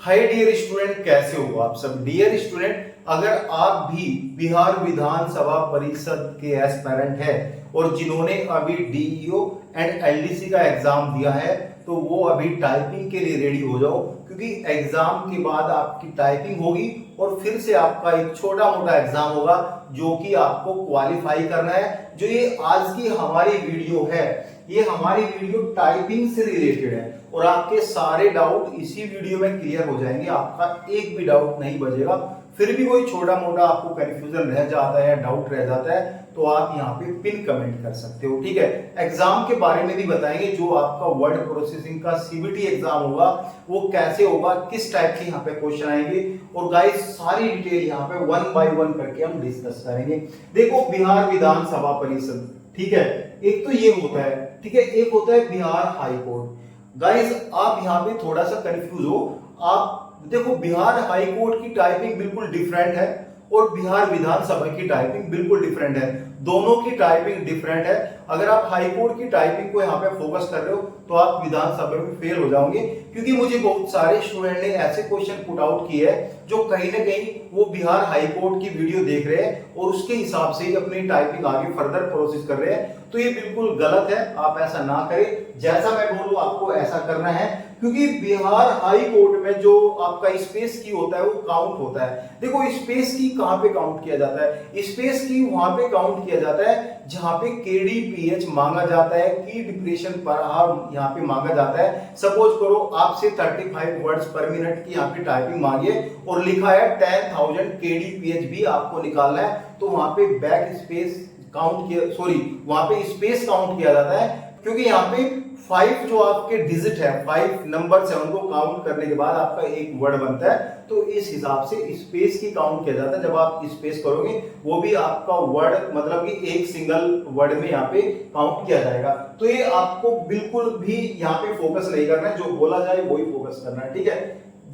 Hi dear student, कैसे हो आप सब। डियर स्टूडेंट, अगर आप भी बिहार विधानसभा परिषद के एस्पिरेंट है और जिन्होंने अभी डीईओ एंड एलडीसी का एग्जाम दिया है तो वो अभी टाइपिंग के लिए रेडी हो जाओ, क्योंकि एग्जाम के बाद आपकी टाइपिंग होगी और फिर से आपका एक छोटा मोटा एग्जाम होगा जो कि आपको क्वालिफाई करना है। जो ये आज की हमारी वीडियो है, ये हमारी वीडियो टाइपिंग से रिलेटेड है और आपके सारे डाउट इसी वीडियो में क्लियर हो जाएंगे। आपका एक भी डाउट नहीं बचेगा। फिर भी कोई छोटा मोटा आपको कंफ्यूजन रह जाता है, डाउट रह जाता है, तो आप यहाँ पे पिन कमेंट कर सकते हो। ठीक है, एग्जाम के बारे में भी बताएंगे। जो आपका वर्ड प्रोसेसिंग का सीबीटी एग्जाम होगा वो कैसे होगा, किस टाइप के यहाँ पे क्वेश्चन आएंगे, और गाइस सारी डिटेल यहाँ पे वन बाय वन करके हम डिस्कस करेंगे। देखो, बिहार विधानसभा परिषद, ठीक है, एक तो ये होता है, ठीक है, एक होता है बिहार हाई कोर्ट। गाइस आप यहाँ पे थोड़ा सा कंफ्यूज हो। आप देखो, बिहार हाई कोर्ट की टाइपिंग बिल्कुल डिफरेंट है और बिहार विधानसभा की टाइपिंग बिल्कुल डिफरेंट है। दोनों की टाइपिंग डिफरेंट है। अगर आप हाई कोर्ट की टाइपिंग को यहाँ पे फोकस कर रहे हो तो आप विधानसभा में फेल हो जाओगे, क्योंकि मुझे बहुत सारे स्टूडेंट ने ऐसे क्वेश्चन पुट आउट किए हैं जो कहीं ना कहीं वो बिहार हाई कोर्ट की वीडियो देख रहे हैं और उसके हिसाब से ही अपनी टाइपिंग आगे फर्दर प्रोसेस कर रहे हैं। तो ये बिल्कुल गलत है, आप ऐसा ना करें। जैसा मैं बोलूं आपको ऐसा करना है, क्योंकि बिहार हाई कोर्ट में जो आपका स्पेस की होता है वो काउंट होता है। देखो, स्पेस की कहां पे काउंट किया जाता है? स्पेस की वहां पे काउंट किया जाता है जहां पे केडीपीएच मांगा जाता है, की डिप्रेशन पर यहाँ पे मांगा जाता है। सपोज करो आपसे 35 वर्ड्स पर मिनट की यहाँ पे टाइपिंग मांगी है और लिखा है 10,000 केडीपीएच भी आपको निकालना है, तो वहां पे बैक स्पेस काउंट किया, सॉरी, वहां पे स्पेस काउंट किया जाता है, क्योंकि यहाँ पे 5 जो आपके डिजिट है, 5 नंबर है, उनको काउंट करने के बाद आपका एक वर्ड बनता है। तो इस हिसाब से स्पेस की काउंट किया जाता है। जब आप स्पेस करोगे वो भी आपका वर्ड, मतलब कि एक सिंगल वर्ड में यहाँ पे काउंट किया जाएगा। तो ये आपको बिल्कुल भी यहाँ पे फोकस नहीं करना है, जो बोला जाए वही फोकस करना है। ठीक है,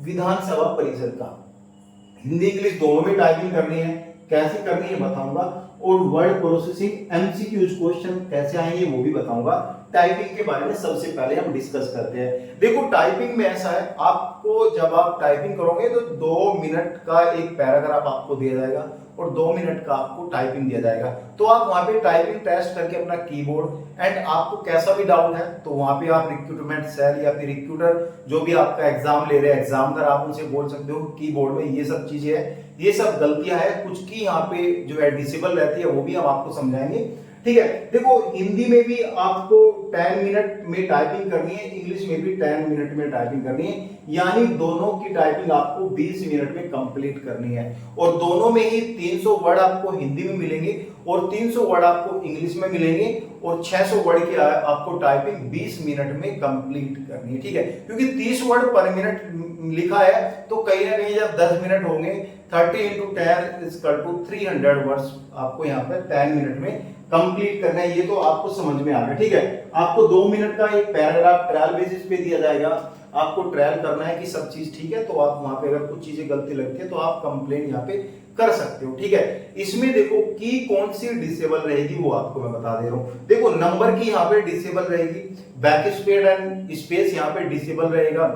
विधानसभा परिषद का हिंदी इंग्लिश दोनों में टाइपिंग करनी है। कैसे करनी है बताऊंगा, और वर्ड प्रोसेसिंग एमसीक्यूज क्वेश्चन कैसे आएंगे वो भी बताऊंगा। टाइपिंग के बारे में सबसे पहले हम डिस्कस करते हैं। देखो, टाइपिंग में ऐसा है, आपको जब आप टाइपिंग करोगे तो 2 मिनट का एक पैराग्राफ आपको दिया जाएगा और 2 मिनट का आपको टाइपिंग दिया जाएगा। तो आप वहां पे टाइपिंग टेस्ट करके अपना कीबोर्ड, एंड आपको कैसा भी डाउट है तो वहां पे आप रिक्रूटमेंट सेल या फिर रिक्रूटर जो भी आपका एग्जाम ले रहे हैं, एग्जामिनर, आप उनसे बोल सकते हो कीबोर्ड में ये सब चीजें है, ये सब गलतियां है, कुछ की यहाँ पे जो है डिसेबल रहती है वो भी हम आपको समझाएंगे। ठीक है, देखो, हिंदी में भी आपको 10 मिनट में टाइपिंग करनी है, इंग्लिश में भी 10 मिनट में टाइपिंग करनी है, यानी दोनों की टाइपिंग आपको 20 मिनट में कंप्लीट करनी है। और दोनों में ही 300 वर्ड आपको हिंदी में मिलेंगे और 300 वर्ड आपको इंग्लिश में मिलेंगे और 600 वर्ड की आपको टाइपिंग 20 मिनट में कंप्लीट करनी है। ठीक है, क्योंकि 30 वर्ड पर मिनट लिखा है तो कहीं ना कहीं जब 10 मिनट होंगे 30 into 10 = 300 वर्ड्स आपको यहाँ पे 10 मिनट में कंप्लीट करना है। ये तो आपको समझ में आ गया। ठीक है, आपको 2 मिनट का एक पैराग्राफ ट्रायल बेसिस पे दिया जाएगा, आपको ट्रायल करना है कि सब चीज ठीक है, तो आप वहां पे अगर कुछ चीजें गलती लगती है तो आप कंप्लेन यहाँ पे कर सकते हो। ठीक है, इसमें देखो की कौन सी डिसेबल रहेगी वो आपको मैं बता दे रहा हूँ। देखो, नंबर की यहाँ पे डिसेबल रहेगी, बैक स्पेस एंड स्पेस यहाँ पे डिसेबल रहेगा,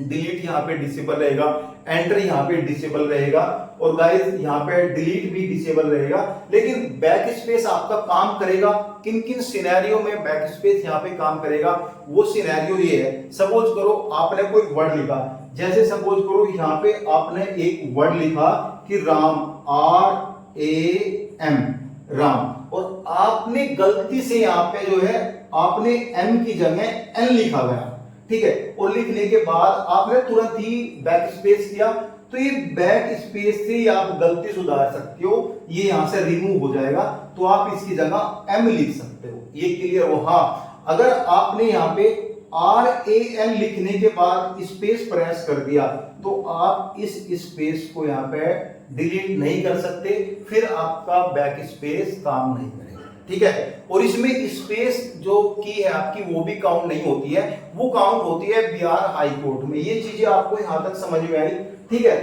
डिलीट यहाँ पे डिसेबल रहेगा, एंटर यहाँ पे डिसेबल रहेगा, और गाइस यहाँ पे डिलीट भी डिसेबल रहेगा। लेकिन बैक स्पेस आपका काम करेगा किन किन सिनेरियो में बैक स्पेस यहाँ पे काम करेगा, वो सिनेरियो ये है। सपोज करो आपने कोई वर्ड लिखा, जैसे सपोज करो यहाँ पे आपने एक वर्ड लिखा कि राम, RAM, राम, और आपने गलती से यहाँ पे जो है आपने M की जगह N लिखा गया। ठीक है, और लिखने के बाद आपने तुरंत ही बैक स्पेस किया, तो ये बैक स्पेस से आप गलती सुधार सकते हो, ये यहां से रिमूव हो जाएगा, तो आप इसकी जगह M लिख सकते हो। ये क्लियर हो? हाँ, अगर आपने यहाँ पे RAN लिखने के बाद स्पेस प्रेस कर दिया तो आप इस स्पेस को यहाँ पे डिलीट नहीं कर सकते, फिर आपका बैक स्पेस काम नहीं करेगा। ठीक है, और इसमें स्पेस जो की है आपकी वो भी काउंट नहीं होती है, वो काउंट होती है बिहार हाई कोर्ट में। ये चीजें आपको यहां तक समझ में आई? ठीक है,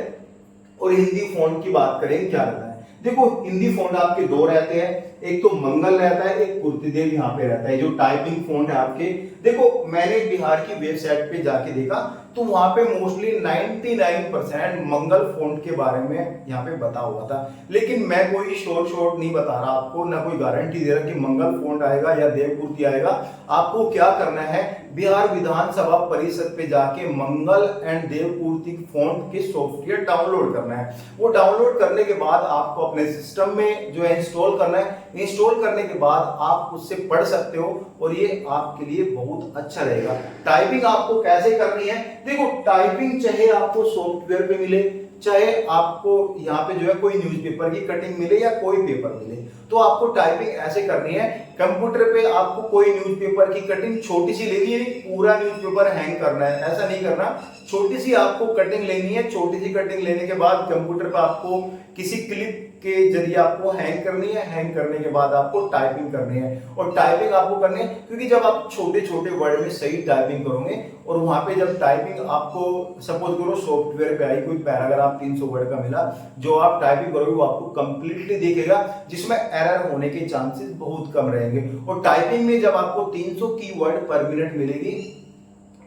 और हिंदी फॉन्ट की बात करें क्या रहता है। देखो, हिंदी फॉन्ट आपके 2 रहते हैं, एक तो मंगल रहता है, एक कुर्तिदेव यहाँ पे रहता है। जो टाइपिंग फॉन्ट है आपके, देखो मैंने बिहार की वेबसाइट पे जाके देखा तो वहां पे मोस्टली 99% मंगल फ़ॉन्ट के बारे में यहाँ पे बता हुआ था। लेकिन मैं कोई शॉर्ट नहीं बता रहा आपको, ना कोई गारंटी दे रहा कि मंगल फ़ॉन्ट आएगा या देवपूर्ति आएगा। आपको क्या करना है, बिहार विधानसभा परिषद पे जाके मंगल एंड देवपूर्ति फ़ॉन्ट के सॉफ्टवेयर डाउनलोड करना है। वो डाउनलोड करने के बाद आपको अपने सिस्टम में जो है इंस्टॉल करना है। इंस्टॉल करने के बाद आप उससे पढ़ सकते हो और ये आपके लिए बहुत अच्छा रहेगा। टाइपिंग आपको कैसे करनी है, देखो टाइपिंग चाहे आपको सॉफ्टवेयर पे मिले, चाहे आपको यहाँ पे जो है कोई न्यूज़पेपर की कटिंग मिले या कोई पेपर मिले, तो आपको टाइपिंग ऐसे करनी है। कंप्यूटर पे आपको कोई न्यूज़पेपर की कटिंग छोटी सी लेनी है, पूरा न्यूज़पेपर हैंग करना है ऐसा नहीं करना, छोटी सी आपको कटिंग लेनी है। छोटी सी कटिंग लेने के बाद कंप्यूटर पे आपको किसी क्लिप के जरिए आपको हैंग करनी है। हैंग करने के बाद आपको टाइपिंग करनी है, और टाइपिंग आपको करनी है क्योंकि जब आप छोटे छोटे वर्ड में सही टाइपिंग करोगे और वहां पे जब टाइपिंग आपको सपोज करो सॉफ्टवेयर पे आई कोई पैराग्राफ 300 वर्ड का मिला, जो आप टाइपिंग करोगे वो आपको कंप्लीटली दिखेगा, जिसमें एरर होने के चांसेस बहुत कम रहेंगे। और टाइपिंग में जब आपको 300 कीवर्ड पर मिनट मिलेगी,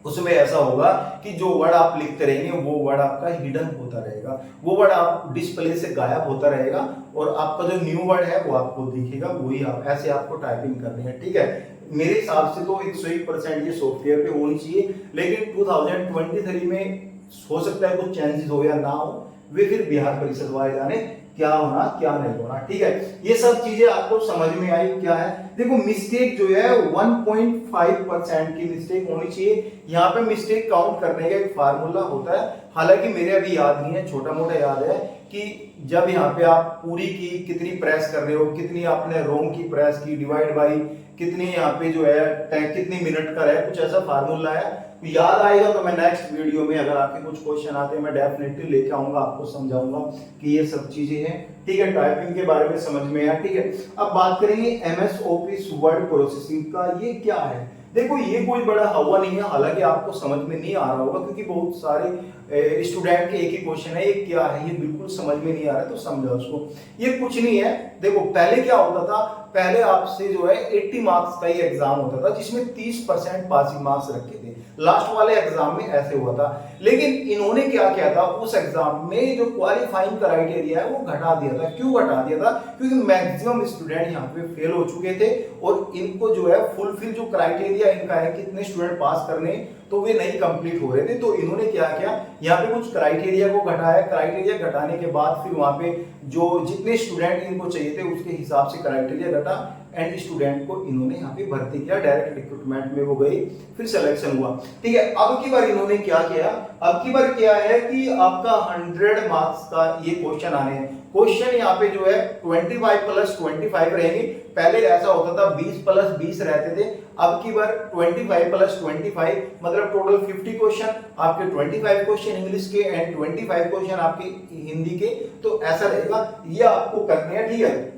उसमें ऐसा होगा कि जो वर्ड आप लिखते रहेंगे वो वर्ड आपका हिडन होता रहेगा, वो वर्ड आप डिस्प्ले से गायब होता रहेगा, और आपका जो न्यू वर्ड है वो आपको दिखेगा। वही आप ऐसे आपको टाइपिंग करनी है, ठीक है। मेरे हिसाब से तो 101% ये सॉफ्टवेयर पे होनी चाहिए, लेकिन 2023 में हो सकता है कुछ चेंजेस हो या ना हो, वे फिर बिहार परिषद वाले जाने क्या होना क्या नहीं होना, ठीक है। ये सब चीजें आपको समझ में आई क्या है। देखो मिस्टेक जो है 1.5% की मिस्टेक होनी चाहिए। यहाँ पे मिस्टेक काउंट करने का एक फार्मूला होता है, हालांकि मेरे अभी याद नहीं है, छोटा मोटा याद है कि जब यहाँ पे आप पूरी की कितनी प्रेस कर रहे हो, कितनी आपने रोंग की प्रेस की, डिवाइड बाई कितनी यहाँ पे जो है कितनी मिनट का है, कुछ ऐसा फार्मूला है। याद आएगा तो मैं नेक्स्ट वीडियो में अगर आपके कुछ क्वेश्चन आते हैं मैं डेफिनेटली लेके आऊंगा, आपको समझाऊंगा कि ये सब चीजें हैं, ठीक है। टाइपिंग के बारे में समझ में आया, ठीक है। अब बात करेंगे एमएस ऑफिस वर्ड प्रोसेसिंग का, ये क्या है। देखो ये कोई बड़ा हवा नहीं है, हालांकि आपको समझ में नहीं आ रहा होगा क्योंकि बहुत सारे स्टूडेंट के एक ही क्वेश्चन है, ये क्या है, ये बिल्कुल समझ में नहीं आ रहा है, तो समझो उसको। ये कुछ नहीं है, देखो पहले क्या होता था, पहले आपसे जो है 80 मार्क्स का ही एग्जाम होता था जिसमें 30% पासिंग मार्क्स रखे थे। लास्ट वाले एग्जाम में ऐसे हुआ था, लेकिन इन्होंने क्या किया था, उस एग्जाम में जो क्वालिफाइंग क्राइटेरिया है वो घटा दिया था। क्यों घटा दिया था, क्योंकि मैक्सिमम स्टूडेंट यहाँ पे फेल हो चुके थे और इनको जो है फुलफिल जो क्राइटेरिया इनका है कितने स्टूडेंट पास करने, तो वे नहीं कंप्लीट हो रहे थे। तो इन्होंने क्या किया, यहाँ पे कुछ क्राइटेरिया को घटाया। क्राइटेरिया घटाने के बाद फिर वहां पे जो जितने स्टूडेंट इनको चाहिए थे उसके हिसाब से क्राइटेरिया घटा एंड स्टूडेंट को इन्होंने यहाँ पे भर्ती किया, डायरेक्ट रिक्रूटमेंट में वो गई, फिर सिलेक्शन हुआ, ठीक है। अब की बार इन्होंने क्या किया, अब की बार क्या है कि आपका 100 मार्क्स का ये क्वेश्चन आने हैं। क्वेश्चन यहाँ पे जो है 25 + 25 रहेंगे। पहले ऐसा होता था 20 + 20 रहते थे, अब की बार 25 + 25 मतलब टोटल 50 क्वेश्चन, आपके 25 क्वेश्चन इंग्लिश के एंड 25 क्वेश्चन आपके हिंदी के, तो ऐसा रहेगा। ये आपको करने हैं, ठीक है।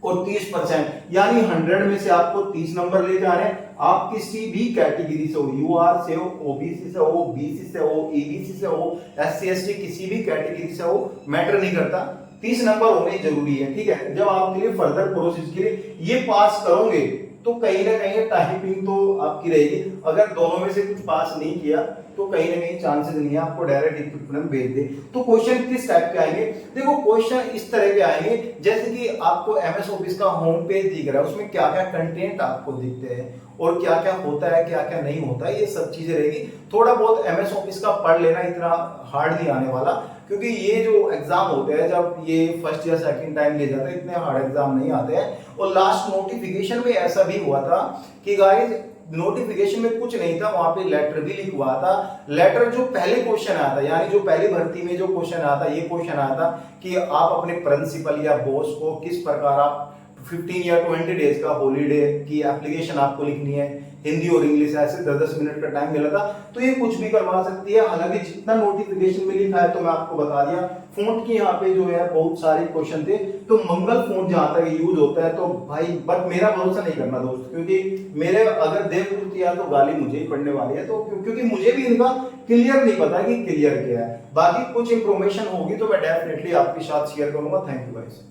और 30% यानी 100 में से आपको 30 नंबर लेके आने हैं। आप किसी भी कैटेगरी से हो, यूआर से हो, ओबीसी से हो, बीसी से हो, ईबीसी से हो, एससी एसटी किसी भी कैटेगरी से हो, मैटर नहीं करता, 30 नंबर होने जरूरी है, ठीक है। जब आपके लिए फर्दर प्रोसेस के लिए ये पास करोगे तो कहीं ना कहीं टाइपिंग तो आपकी रहेगी। अगर दोनों में से कुछ पास नहीं किया तो कहीं ना कहीं चांसेस नहीं है आपको डायरेक्ट रिक्रूटमेंट भेज दे। तो क्वेश्चन किस टाइप के आएंगे, देखो क्वेश्चन इस तरह के आएंगे जैसे कि आपको एमएस ऑफिस का होम पेज दिख रहा है, उसमें क्या क्या कंटेंट आपको दिखते हैं और क्या क्या होता है क्या क्या नहीं होता है, ये सब चीजें रहेगी। थोड़ा बहुत एमएस ऑफिस का पढ़ लेना, इतना हार्ड नहीं आने वाला, क्योंकि ये जो एग्जाम होते हैं जब ये फर्स्ट या सेकंड टाइम ले जाते हैं, इतने हार्ड एग्जाम नहीं आते हैं। और लास्ट नोटिफिकेशन में ऐसा भी हुआ था कि गाइस नोटिफिकेशन में कुछ नहीं था, वहां पे लेटर भी लिखवा था। लेटर जो पहले क्वेश्चन आया था, यानी जो पहली भर्ती में जो क्वेश्चन आया था, ये क्वेश्चन आया था कि आप अपने प्रिंसिपल या बॉस को किस प्रकार आप 15 या 20 डेज का हॉलीडे की एप्लीकेशन आपको लिखनी है, हिंदी और इंग्लिश, ऐसे 10-10 मिनट का टाइम मिला था। तो ये कुछ भी करवा सकती है, हालांकि जितना नोटिफिकेशन में लिखा है तो मैं आपको बता दिया। फॉन्ट की यहाँ पे जो है बहुत सारे क्वेश्चन थे, तो मंगल फॉन्ट जहां तक यूज होता है तो भाई बट मेरा भरोसा नहीं करना दोस्त, क्योंकि मेरे अगर देवपूर्ति या तो गाली मुझे ही पड़ने वाली है, तो क्योंकि मुझे भी इनका क्लियर नहीं पता कि क्लियर क्या है। बाकी कुछ इंफॉर्मेशन होगी तो मैं डेफिनेटली आपके साथ शेयर करूंगा। Thank you guys.